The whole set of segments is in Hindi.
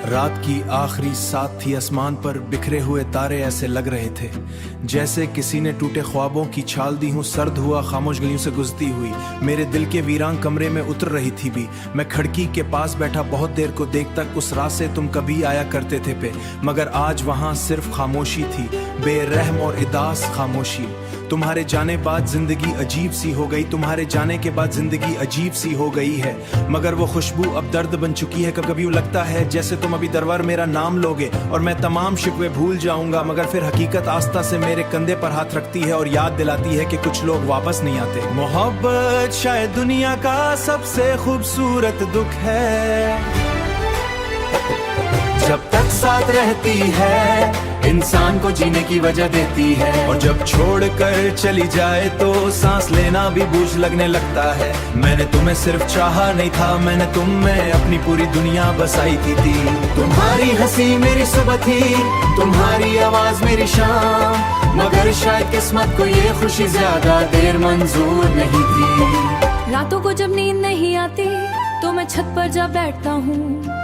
रात की आखिरी सात थी। आसमान पर बिखरे हुए तारे ऐसे लग रहे थे जैसे किसी ने टूटे ख्वाबों की छाल दी हूँ। सर्द हुआ खामोश गलियों से गुजरती हुई मेरे दिल के वीरान कमरे में उतर रही थी भी। मैं खिड़की के पास बैठा बहुत देर को देखता, उस रात से तुम कभी आया करते थे पे, मगर आज वहाँ सिर्फ खामोशी थी, बेरहम और उदास खामोशी। तुम्हारे जाने बाद जिंदगी अजीब सी हो गई, तुम्हारे जाने के बाद जिंदगी अजीब सी हो गई है, मगर वो खुशबू अब दर्द बन चुकी है। कभी यूं लगता है जैसे तुम अभी दरबार मेरा नाम लोगे और मैं तमाम शिकवे भूल जाऊंगा, मगर फिर हकीकत आस्था से मेरे कंधे पर हाथ रखती है और याद दिलाती है कि कुछ लोग वापस नहीं आते। मोहब्बत शायद दुनिया का सबसे खूबसूरत दुख है, जब तक साथ रहती है इंसान को जीने की वजह देती है, और जब छोड़कर चली जाए तो सांस लेना भी बोझ लगने लगता है। मैंने तुम्हें सिर्फ चाहा नहीं था, मैंने तुम में अपनी पूरी दुनिया बसाई थी। तुम्हारी हंसी मेरी सुबह थी, तुम्हारी आवाज मेरी शाम, मगर शायद किस्मत को ये खुशी ज्यादा देर मंजूर नहीं थी। रातों को जब नींद नहीं आती तो मैं छत पर जा बैठता हूँ,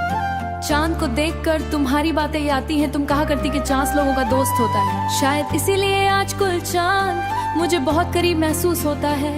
चांद को देखकर तुम्हारी बातें आती हैं। तुम कहा करती कि चांद लोगों का दोस्त होता है, शायद इसीलिए आज कुल चांद मुझे बहुत करीब महसूस होता है।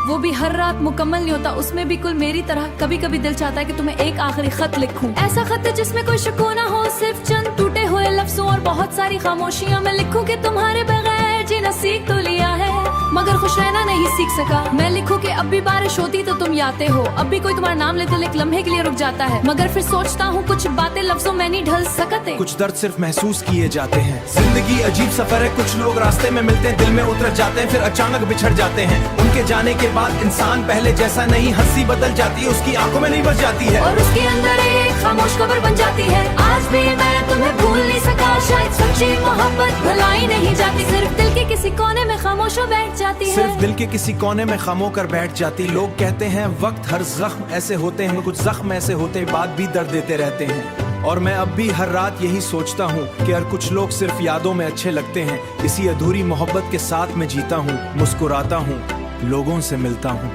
वो भी हर रात मुकम्मल नहीं होता, उसमें भी कुल मेरी तरह कभी कभी दिल चाहता है कि तुम्हें एक आखिरी खत लिखूं, ऐसा खत जिसमें कोई सुकून ना हो, सिर्फ चंद टूटे हुए लफ्जों और बहुत सारी खामोशियां। मैं लिखूं कि तुम्हारे बगैर जीना सीख तो लिया है, मगर खुश रहना नहीं सीख सका। मैं लिखूं कि अब भी बारिश होती तो तुम आते हो, अब भी कोई तुम्हारा नाम लेते एक लम्हे के लिए रुक जाता है, मगर फिर सोचता हूँ कुछ बातें लफ्जों में नहीं ढल सकते। कुछ दर्द सिर्फ महसूस किए जाते हैं, जिंदगी अजीब सफर है। कुछ लोग रास्ते में मिलते हैं, दिल में उतर जाते हैं, फिर अचानक बिछड़ जाते हैं। उनके जाने के बाद इंसान पहले जैसा नहीं, हंसी बदल जाती है, उसकी आंखों में नहीं बस जाती है, और उसके अंदर एक खामोश कब्र बन जाती है। आज भी मैं तुम्हें भूल नहीं सका, शायद सच्ची मोहब्बत भुलाई नहीं जाती, सिर्फ दिल के किसी कोने में खामोश हो बैठ जाती है। सिर्फ दिल के किसी कोने में खामोश कर बैठ जाती। लोग कहते हैं वक्त हर जख्म ऐसे होते हैं, कुछ जख्म ऐसे होते बाद भी दर्द देते रहते हैं, और मैं अब भी हर रात यही सोचता हूँ कि हर कुछ लोग सिर्फ यादों में अच्छे लगते हैं। इसी अधूरी मोहब्बत के साथ मैं जीता हूँ, मुस्कुराता हूँ, लोगों से मिलता हूँ,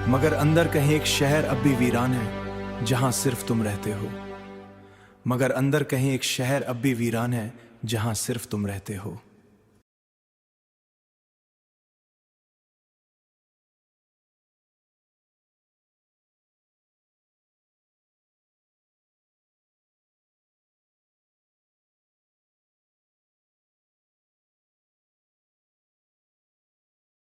मगर अंदर कहीं एक शहर अब भी वीरान है जहाँ सिर्फ तुम रहते हो, मगर अंदर कहीं एक शहर अब भी वीरान है जहाँ सिर्फ तुम रहते हो।